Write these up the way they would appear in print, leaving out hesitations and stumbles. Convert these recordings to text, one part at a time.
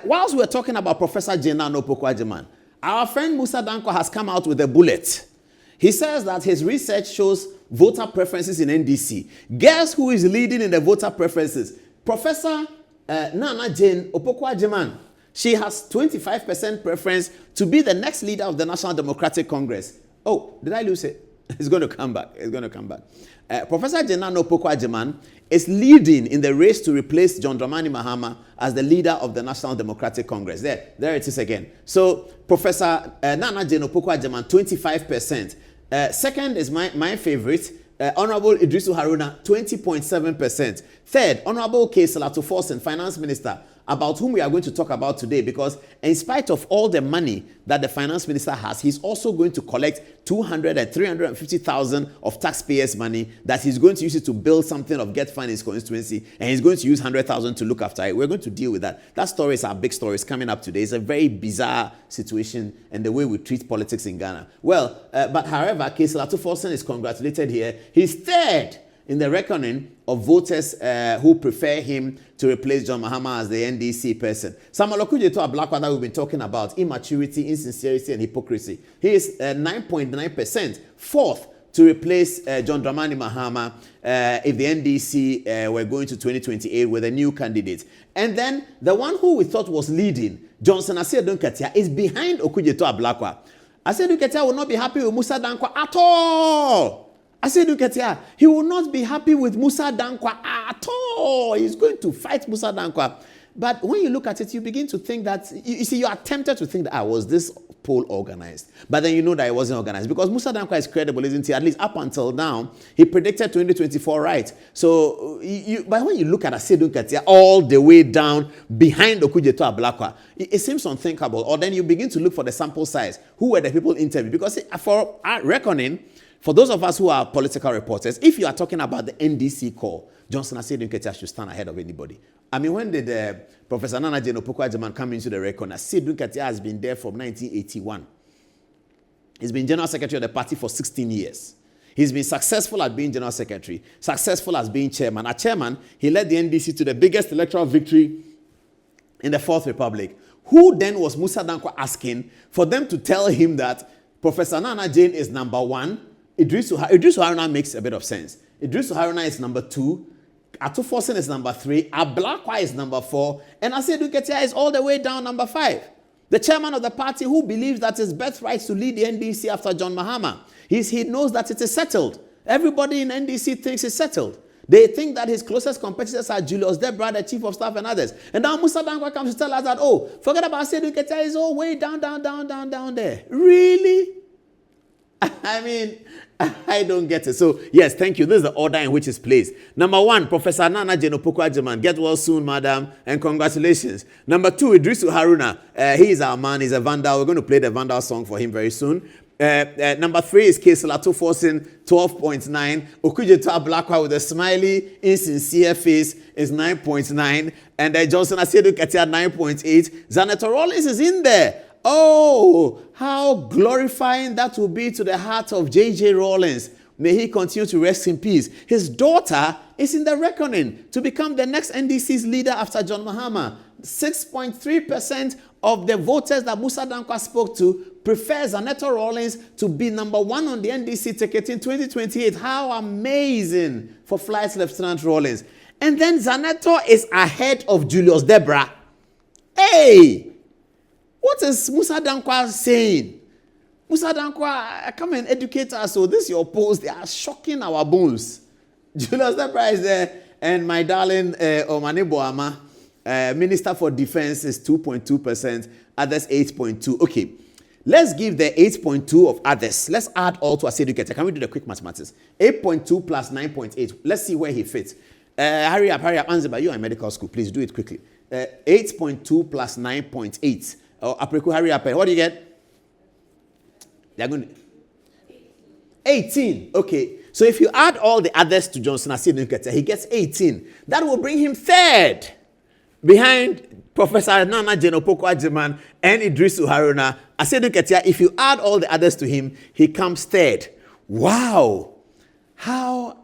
whilst we're talking about Professor Naana Opoku Agyeman, our friend Musa Dankwa has come out with a bullet. He says that his research shows voter preferences in NDC. Guess who is leading in the voter preferences? Professor Naana Jane Opoku Agyeman. She has 25% preference to be the next leader of the National Democratic Congress. Oh, did I lose it? It's going to come back. It's going to come back. Professor Naana Opoku Agyeman is leading in the race to replace John Dramani Mahama as the leader of the National Democratic Congress. There it is again. So Professor Naana Jane Opoku Agyeman, 25%. Second is my favorite, Honorable Idrisu Haruna, 20.7%. Third, Honorable K. Salato Forsen, Finance Minister, about whom we are going to talk about today, because in spite of all the money that the Finance Minister has, he's also going to collect 200 and 350,000 of taxpayers' money that he's going to use it to build something of Get Fund in his constituency, and he's going to use 100,000 to look after it. We're going to deal with that. That story is our big story. It's coming up today. It's a very bizarre situation and the way we treat politics in Ghana. Well, but however, K. Salato Forsen is congratulated here. He's third in the reckoning of voters who prefer him to replace John Mahama as the NDC person. Samuel Okudzeto Ablakwa that we've been talking about, immaturity, insincerity, and hypocrisy. He is 9.9%, fourth to replace John Dramani Mahama if the NDC were going to 2028 with a new candidate. And then the one who we thought was leading, Johnson Aseidu Nketiah, is behind Okudzeto Ablakwa. Aseidu Nketiah will not be happy with Musa Dankwa at all. Aseidu Nketiah, he will not be happy with Musa Dankwa at all. He's going to fight Musa Dankwa. But when you look at it, you begin to think that, you see, you are tempted to think that, was this poll organized? But then you know that it wasn't organized, because Musa Dankwa is credible, isn't he? At least up until now, he predicted 2024 right. So, but when you look at Aseidu Nketiah all the way down behind Okudzeto Ablakwa, it seems unthinkable. Or then you begin to look for the sample size. Who were the people interviewed? Because for our reckoning, for those of us who are political reporters, if you are talking about the NDC call, Johnson Aseidu Nketiah should stand ahead of anybody. I mean, when did Professor Naana Jane Opoku Agyeman come into the record? Aseidu Nketiah has been there from 1981. He's been General Secretary of the party for 16 years. He's been successful at being General Secretary, successful as being Chairman. As Chairman, he led the NDC to the biggest electoral victory in the Fourth Republic. Who then was Musa Dankwa asking for them to tell him that Professor Naana Jane is number one? Idrisu Haruna makes a bit of sense. Idrisu Haruna is number 2. Atu Forsen is number 3. Ablakwa is number 4. And Aseidu Nketiah is all the way down number 5. The chairman of the party who believes that his birthright to lead the NDC after John Mahama. He knows that it is settled. Everybody in NDC thinks it's settled. They think that his closest competitors are Julius Debra, the chief of staff, and others. And now Musa Dankwa comes to tell us that, oh, forget about Aseidu Nketiah, is all way down there. Really? I mean, I don't get it. So, yes, thank you. This is the order in which it's placed. Number 1, Professor Naana Jane Opoku Agyeman. Get well soon, madam, and congratulations. Number 2, Idrisu Haruna. He is our man. He's a vandal. We're going to play the vandal song for him very soon. Number 3 is K. Salato Forsen, 12.9. Okudzeto Ablakwa with a smiley, insincere face is 9.9. And Johnson Aseidu Nketiah, 9.8. Zanetor Rawlings is in there. Oh, how glorifying that will be to the heart of J.J. Rawlings. May he continue to rest in peace. His daughter is in the reckoning to become the next NDC's leader after John Mahama. 6.3% of the voters that Musa Dankwa spoke to prefer Zanetor Rawlings to be number 1 on the NDC ticket in 2028. How amazing for Flight Lieutenant Rawlings. And then Zanetor is ahead of Julius Debra. Hey! What is Musa Dankwa saying? Musa Dankwa, come and educate us. So this is your post. They are shocking our bones. Julius Debra is there. And my darling Omane Boama, Minister for Defense, is 2.2%. Others 8.2%. Okay. Let's give the 8.2 of others. Let's add all to Aseidu Nketiah. Can we do the quick mathematics? 8.2 plus 9.8. Let's see where he fits. Hurry up. Anziba, you are in medical school. Please do it quickly. 8.2 plus 9.8. Oh, Apreku, hurry up. What do you get? They're going to 18. Okay. So if you add all the others to Johnson Aseidu Nketiah, he gets 18. That will bring him third behind Professor Naana Jane Opoku Agyeman and Idrisu Haruna. Aseidu Nketiah, if you add all the others to him, he comes third. Wow. How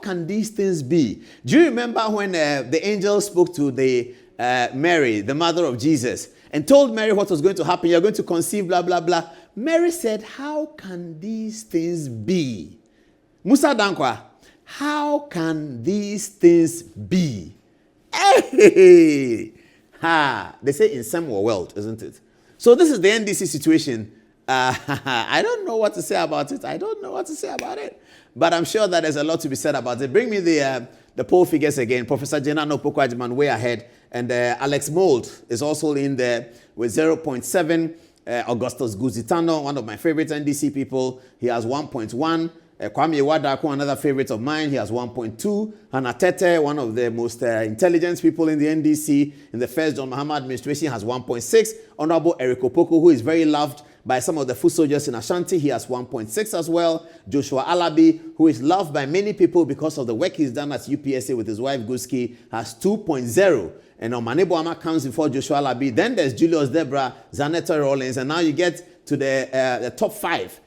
can these things be? Do you remember when the angel spoke to the Mary, the mother of Jesus, and told Mary what was going to happen. You're going to conceive, blah, blah, blah. Mary said, how can these things be? Musa Dankwa, how can these things be? Hey! Ha! They say in some world, isn't it? So this is the NDC situation. I don't know what to say about it. But I'm sure that there's a lot to be said about it. Bring me the poll figures again. Professor Naana Jane Opoku Agyeman way ahead. And Alex Mold is also in there with 0.7. Augustus Guzitano, one of my favorite NDC people, he has 1.1. Kwame Wadako, another favorite of mine, he has 1.2. Hannah Tete, one of the most intelligent people in the NDC in the first John Mahama administration, has 1.6. Honorable Eric Opoku, who is very loved by some of the foot soldiers in Ashanti, he has 1.6 as well. Joshua Alabi, who is loved by many people because of the work he's done at UPSA with his wife Guski, has 2.0. And Omanebo Ama comes before Joshua Alabi. Then there's Julius Debra, Zanetor Rawlings, and now you get to the top 5.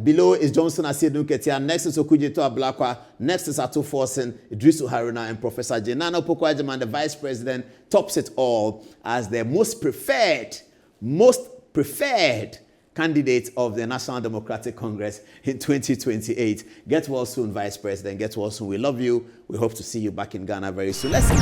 Below is Johnson Aseidu Nketiah. Next is Okudzeto Ablakwa. Next is Ato Forsen, Idrisu Haruna, and Professor Naana Opoku Agyeman, the Vice President, tops it all as the most preferred candidate of the National Democratic Congress in 2028. Get well soon, Vice President. Get well soon. We love you. We hope to see you back in Ghana very soon. Let's see.